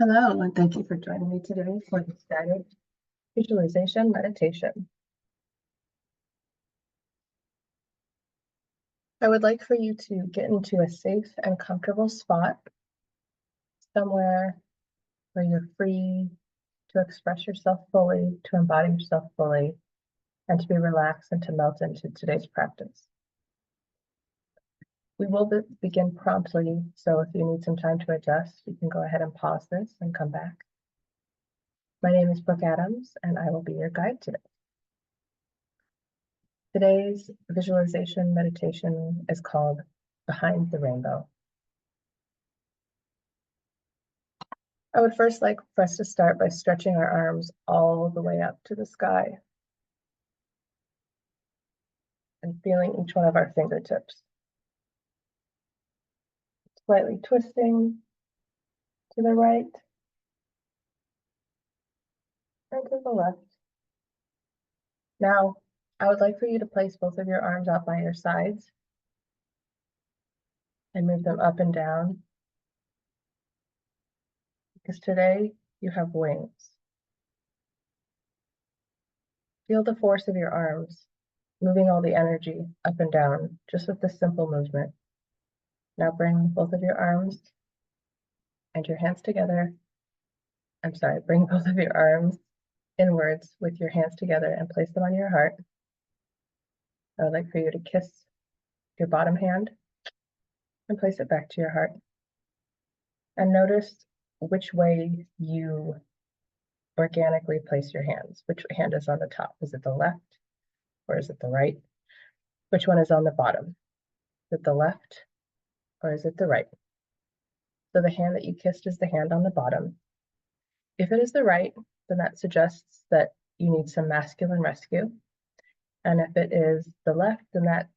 Hello, and thank you for joining me today for the guided visualization meditation. I would like for you to get into a safe and comfortable spot, somewhere where you're free to express yourself fully, to embody yourself fully, and to be relaxed and to melt into today's practice. We will begin promptly, so if you need some time to adjust, you can go ahead and pause this and come back. My name is Brooke Adams, and I will be your guide today. Today's visualization meditation is called Behind the Rainbow. I would first like for us to start by stretching our arms all the way up to the sky and feeling each one of our fingertips. Slightly twisting to the right and to the left. Now, I would like for you to place both of your arms out by your sides and move them up and down, because today you have wings. Feel the force of your arms, moving all the energy up and down, just with this simple movement. Now bring both of your arms and your hands together. Bring both of your arms inwards with your hands together and place them on your heart. I would like for you to kiss your bottom hand and place it back to your heart. And notice which way you organically place your hands. Which hand is on the top? Is it the left or is it the right? Which one is on the bottom? Is it the left or is it the right? So the hand that you kissed is the hand on the bottom. If it is the right, then that suggests that you need some masculine rescue. And if it is the left, then that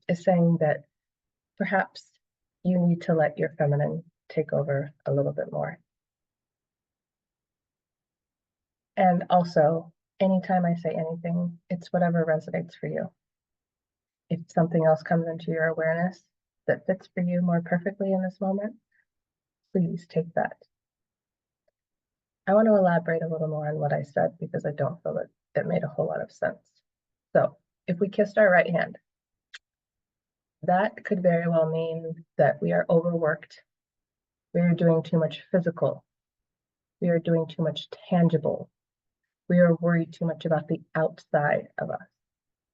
is saying that perhaps you need to let your feminine take over a little bit more. And also, anytime I say anything, it's whatever resonates for you. If something else comes into your awareness that fits for you more perfectly in this moment, please take that. I want to elaborate a little more on what I said because I don't feel that it made a whole lot of sense. So if we kissed our right hand, that could very well mean that we are overworked. We are doing too much physical. We are doing too much tangible. We are worried too much about the outside of us,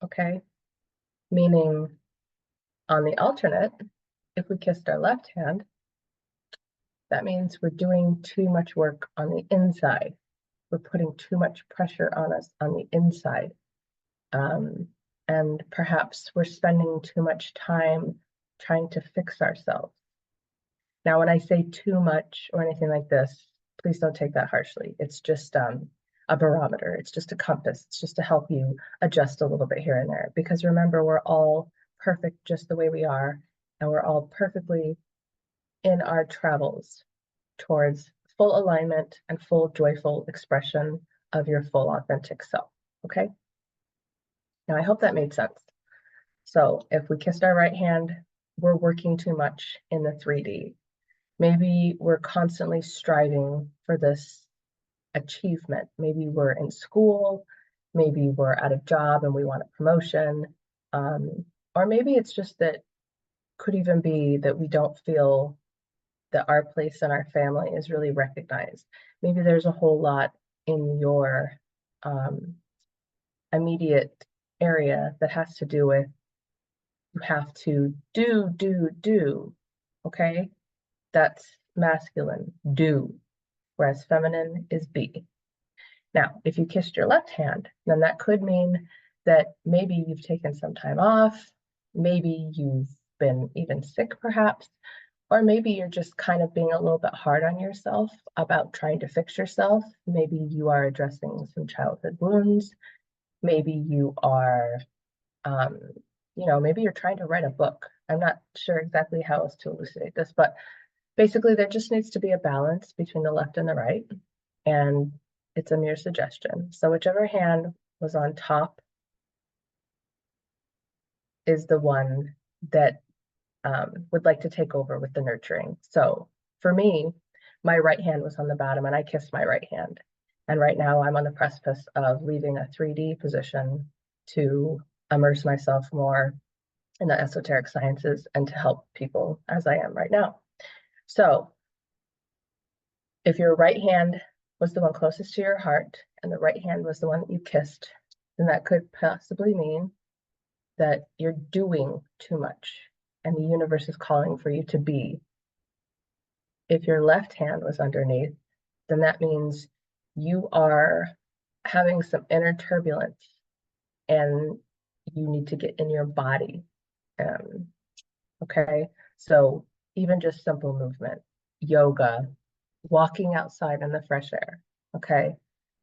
okay? Meaning, on the alternate, if we kissed our left hand, that means we're doing too much work on the inside. We're putting too much pressure on us on the inside. And perhaps we're spending too much time trying to fix ourselves. Now, when I say too much or anything like this, please don't take that harshly. It's just a barometer. It's just a compass. It's just to help you adjust a little bit here and there. Because remember, we're all perfect just the way we are, and we're all perfectly in our travels towards full alignment and full joyful expression of your full authentic self, okay? Now, I hope that made sense. So if we kissed our right hand, we're working too much in the 3D. Maybe we're constantly striving for this achievement. Maybe we're in school, maybe we're at a job and we want a promotion, or maybe it's just that could even be that we don't feel that our place in our family is really recognized. Maybe there's a whole lot in your immediate area that has to do with you have to do, okay? That's masculine, do, whereas feminine is be. Now, if you kissed your left hand, then that could mean that maybe you've taken some time off, maybe you've been even sick perhaps, or maybe you're just kind of being a little bit hard on yourself about trying to fix yourself. Maybe you are addressing some childhood wounds. Maybe you are, maybe you're trying to write a book. I'm not sure exactly how else to elucidate this, but basically there just needs to be a balance between the left and the right. And it's a mere suggestion. So whichever hand was on top is the one that would like to take over with the nurturing. So for me, my right hand was on the bottom and I kissed my right hand. And right now I'm on the precipice of leaving a 3D position to immerse myself more in the esoteric sciences and to help people as I am right now. So if your right hand was the one closest to your heart and the right hand was the one that you kissed, then that could possibly mean that you're doing too much and the universe is calling for you to be. If your left hand was underneath, then that means you are having some inner turbulence and you need to get in your body. Okay, so even just simple movement, yoga, walking outside in the fresh air. Okay,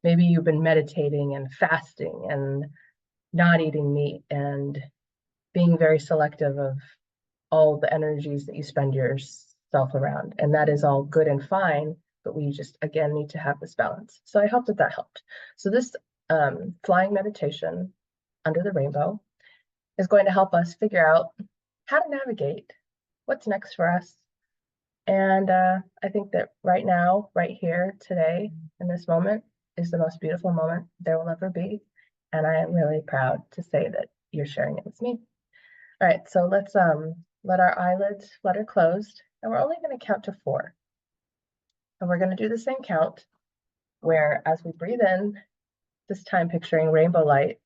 maybe you've been meditating and fasting and not eating meat and being very selective of all the energies that you spend yourself around. And that is all good and fine, but we just, again, need to have this balance. So I hope that that helped. So this flying meditation under the rainbow is going to help us figure out how to navigate what's next for us. And I think that right now, right here, today, in this moment, is the most beautiful moment there will ever be. And I am really proud to say that you're sharing it with me. All right, so let's let our eyelids flutter closed, and we're only going to count to 4. And we're going to do the same count where as we breathe in, this time picturing rainbow light,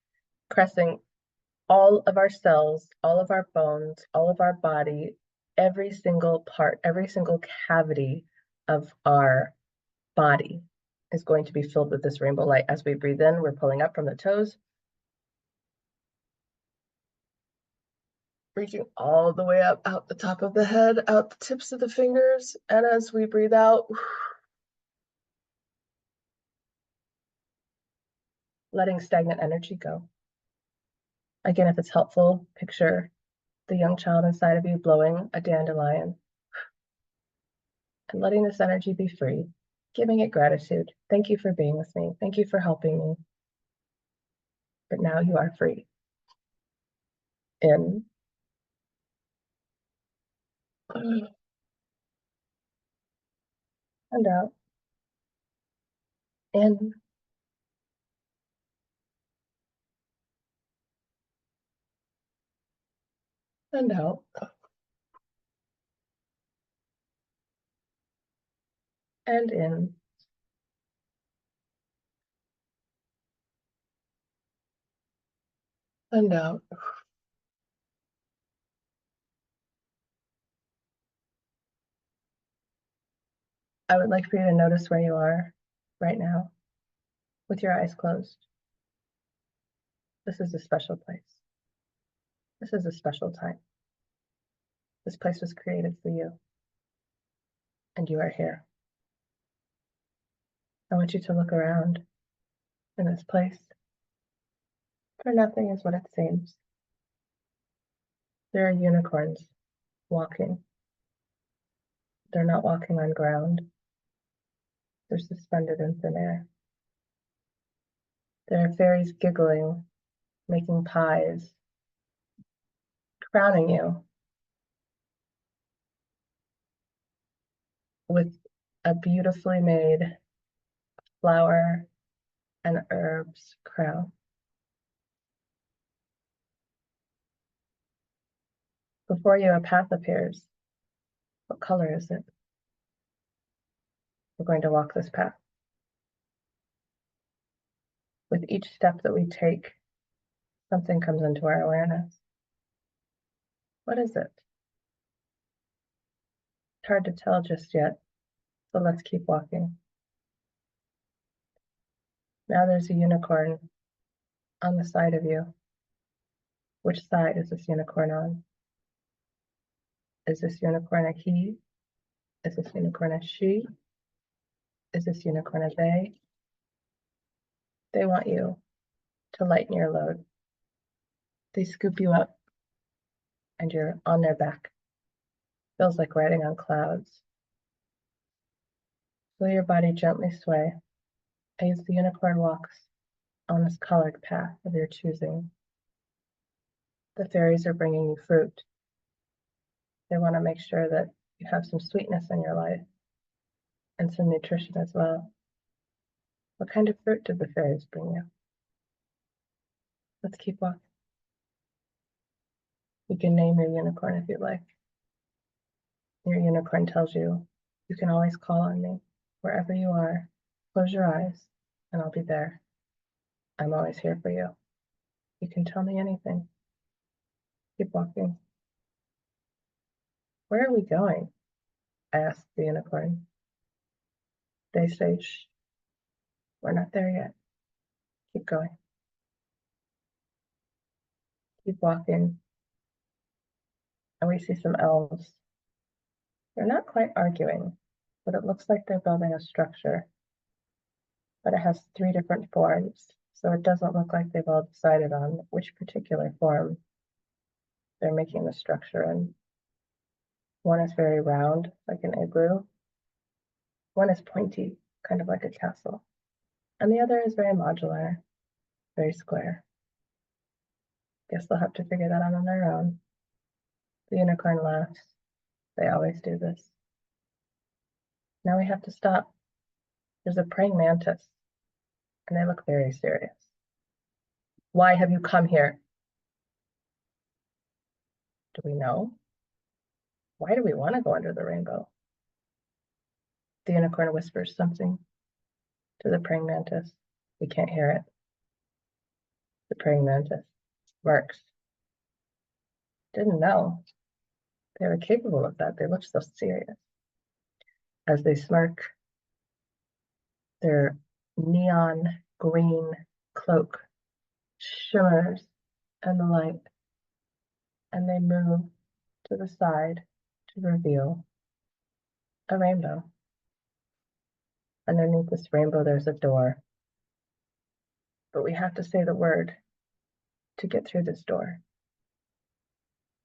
caressing all of our cells, all of our bones, all of our body, every single part, every single cavity of our body is going to be filled with this rainbow light. As we breathe in, we're pulling up from the toes, reaching all the way up, out the top of the head, out the tips of the fingers. And as we breathe out, letting stagnant energy go. Again, if it's helpful, picture the young child inside of you blowing a dandelion and letting this energy be free, giving it gratitude. Thank you for being with me. Thank you for helping me. But now you are free. In. And out. In. And out. And in. And out. I would like for you to notice where you are right now with your eyes closed. This is a special place. This is a special time. This place was created for you, and you are here. I want you to look around in this place, for nothing is what it seems. There are unicorns walking. They're not walking on ground. They're suspended in thin air. There are fairies giggling, making pies, crowning you with a beautifully made flower and herbs crown. Before you, a path appears. What color is it? We're going to walk this path. With each step that we take, something comes into our awareness. What is it? It's hard to tell just yet, so let's keep walking. Now there's a unicorn on the side of you. Which side is this unicorn on? Is this unicorn a he? Is this unicorn a she? Is this unicorn a they? They want you to lighten your load. They scoop you up and you're on their back. Feels like riding on clouds. Feel your body gently sway as the unicorn walks on this colored path of your choosing. The fairies are bringing you fruit. They want to make sure that you have some sweetness in your life. and some nutrition as well. What kind of fruit did the fairies bring you? Let's keep walking. You can name your unicorn if you'd like. Your unicorn tells you, you can always call on me. Wherever you are, close your eyes and I'll be there. I'm always here for you. You can tell me anything. Keep walking. Where are we going? I asked the unicorn. They say, shh, we're not there yet. Keep going. Keep walking. And we see some elves. They're not quite arguing, but it looks like they're building a structure. But it has 3 different forms, so it doesn't look like they've all decided on which particular form they're making the structure in. One is very round, like an igloo. One is pointy, kind of like a castle. And the other is very modular, very square. Guess they'll have to figure that out on their own. The unicorn laughs. They always do this. Now we have to stop. There's a praying mantis, and they look very serious. Why have you come here? Do we know? Why do we want to go under the rainbow? The unicorn whispers something to the praying mantis. We can't hear it. The praying mantis smirks. Didn't know they were capable of that. They looked so serious. As they smirk, their neon green cloak shimmers in the light, and they move to the side to reveal a rainbow. Underneath this rainbow, there's a door. But we have to say the word to get through this door.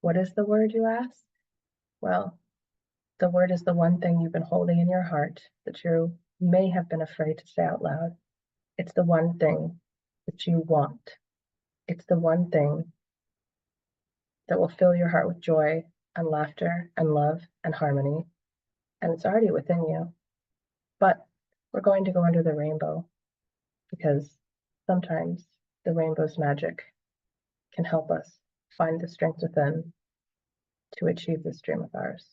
What is the word, you ask? Well, the word is the one thing you've been holding in your heart that you may have been afraid to say out loud. It's the one thing that you want. It's the one thing that will fill your heart with joy and laughter and love and harmony. And it's already within you. But we're going to go under the rainbow because sometimes the rainbow's magic can help us find the strength within to achieve this dream of ours.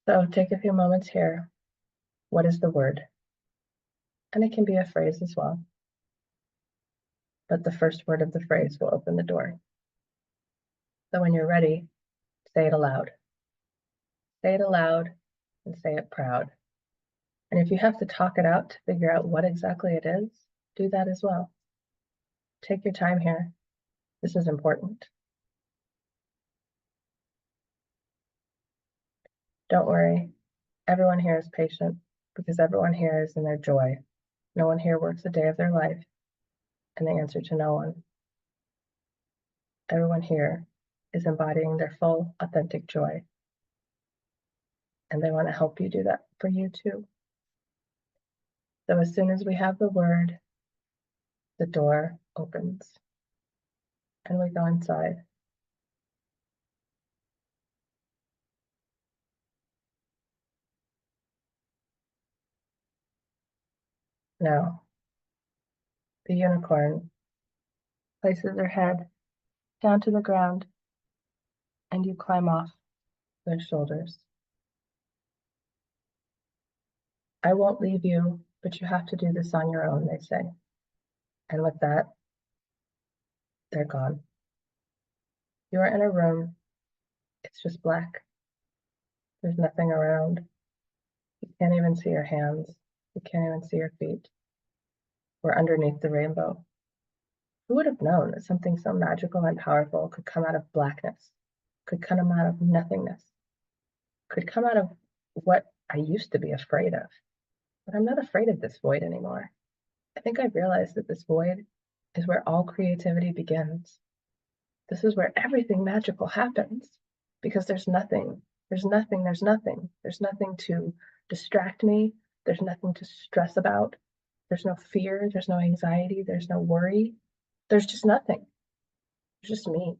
So take a few moments here. What is the word? And it can be a phrase as well. But the first word of the phrase will open the door. So when you're ready, say it aloud. Say it aloud and say it proud. And if you have to talk it out to figure out what exactly it is, do that as well. Take your time here. This is important. Don't worry. Everyone here is patient because everyone here is in their joy. No one here works a day of their life and they answer to no one. Everyone here is embodying their full, authentic joy. And they want to help you do that for you too. So as soon as we have the word, the door opens and we go inside. Now, the unicorn places her head down to the ground and you climb off their shoulders. I won't leave you, but you have to do this on your own, they say. And with that, they're gone. You are in a room. It's just black. There's nothing around. You can't even see your hands. You can't even see your feet. We're underneath the rainbow. Who would have known that something so magical and powerful could come out of blackness, could come out of nothingness, could come out of what I used to be afraid of? But I'm not afraid of this void anymore. I think I've realized that this void is where all creativity begins. This is where everything magical happens because there's nothing to distract me. There's nothing to stress about. There's no fear. There's no anxiety. There's no worry. There's just nothing. There's just me.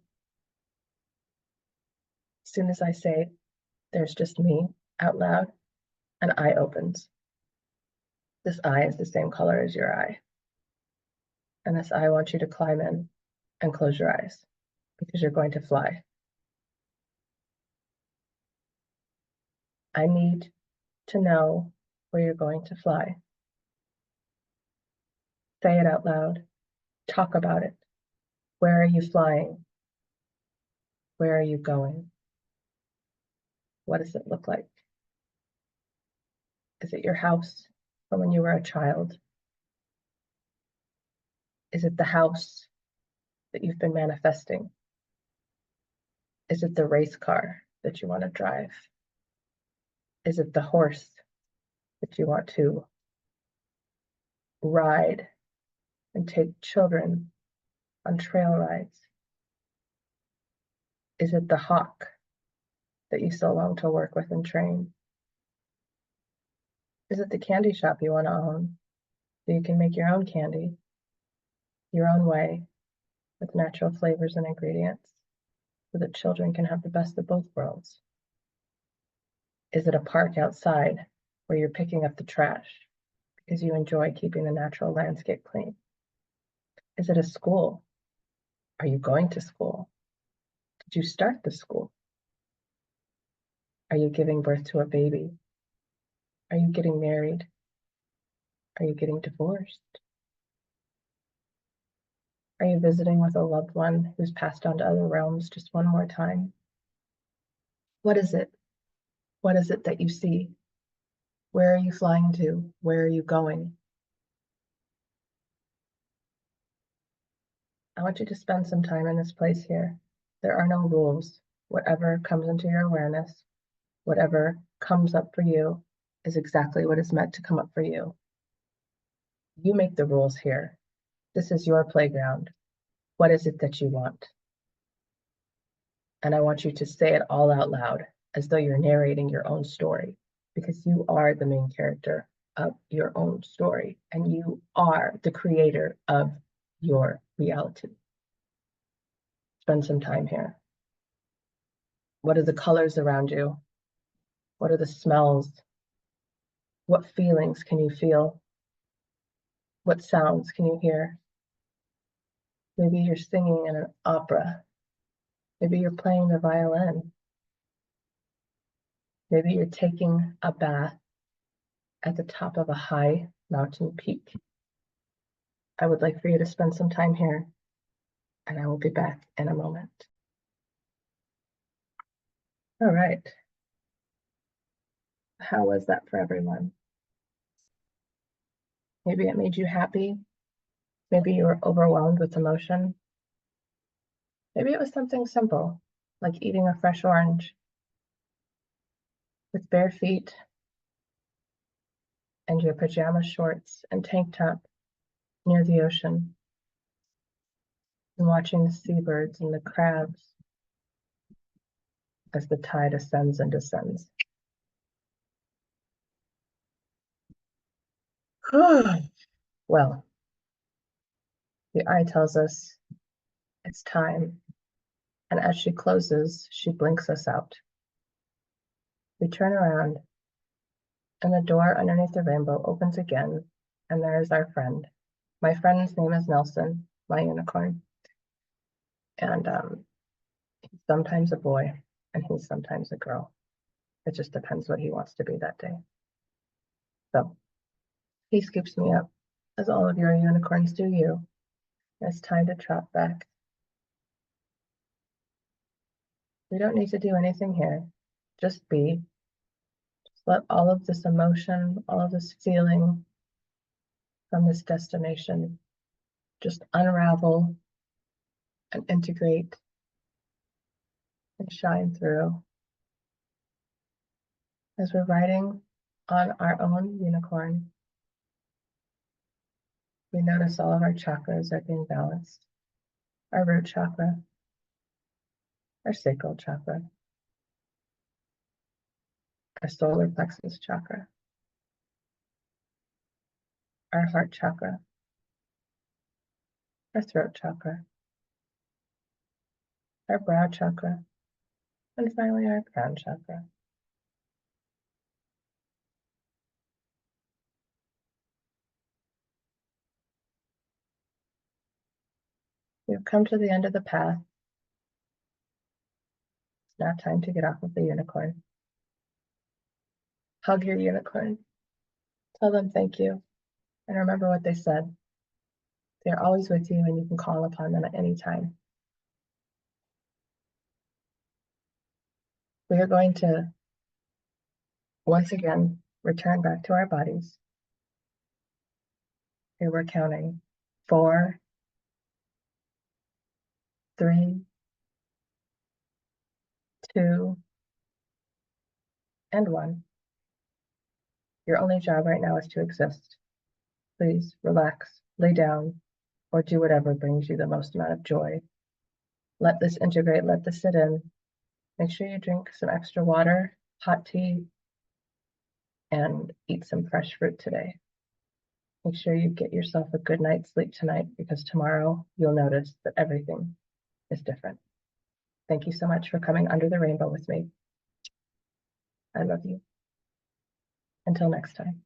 As soon as I say, there's just me out loud, an eye opens. This eye is the same color as your eye. And this eye wants you to climb in and close your eyes because you're going to fly. I need to know where you're going to fly. Say it out loud. Talk about it. Where are you flying? Where are you going? What does it look like? Is it your house from when you were a child? Is it the house that you've been manifesting? Is it the race car that you want to drive? Is it the horse that you want to ride and take children on trail rides? Is it the hawk that you so long to work with and train? Is it the candy shop you want to own so you can make your own candy, your own way, with natural flavors and ingredients, so that children can have the best of both worlds? Is it a park outside where you're picking up the trash because you enjoy keeping the natural landscape clean? Is it a school? Are you going to school? Did you start the school? Are you giving birth to a baby? Are you getting married? Are you getting divorced? Are you visiting with a loved one who's passed on to other realms just one more time? What is it? What is it that you see? Where are you flying to? Where are you going? I want you to spend some time in this place here. There are no rules. Whatever comes into your awareness, whatever comes up for you, is exactly what is meant to come up for you. You make the rules here. This is your playground. What is it that you want? And I want you to say it all out loud, as though you're narrating your own story, because you are the main character of your own story, and you are the creator of your reality. Spend some time here. What are the colors around you? What are the smells? What feelings can you feel? What sounds can you hear? Maybe you're singing in an opera. Maybe you're playing the violin. Maybe you're taking a bath at the top of a high mountain peak. I would like for you to spend some time here, and I will be back in a moment. All right. How was that for everyone? Maybe it made you happy. Maybe you were overwhelmed with emotion. Maybe it was something simple, like eating a fresh orange with bare feet and your pajama shorts and tank top near the ocean and watching the seabirds and the crabs as the tide ascends and descends. Well, the eye tells us it's time, and as she closes, she blinks us out. We turn around, and the door underneath the rainbow opens again, and there is our friend. My friend's name is Nelson, my unicorn. And he's sometimes a boy, and he's sometimes a girl. It just depends what he wants to be that day. So he scoops me up, as all of your unicorns do you. It's time to trot back. We don't need to do anything here. Just be. Just let all of this emotion, all of this feeling from this destination just unravel and integrate and shine through. As we're riding on our own unicorn, we notice all of our chakras are being balanced. Our root chakra, our sacral chakra, our solar plexus chakra, our heart chakra, our throat chakra, our brow chakra, and finally our crown chakra. We've come to the end of the path. It's now time to get off of the unicorn. Hug your unicorn. Tell them thank you. And remember what they said. They're always with you and you can call upon them at any time. We are going to once again return back to our bodies. Here we're counting 4, 3, 2, and 1. Your only job right now is to exist. Please relax, lay down, or do whatever brings you the most amount of joy. Let this integrate, let this sit in. Make sure you drink some extra water, hot tea, and eat some fresh fruit today. Make sure you get yourself a good night's sleep tonight because tomorrow you'll notice that everything is different. Thank you so much for coming under the rainbow with me. I love you. Until next time.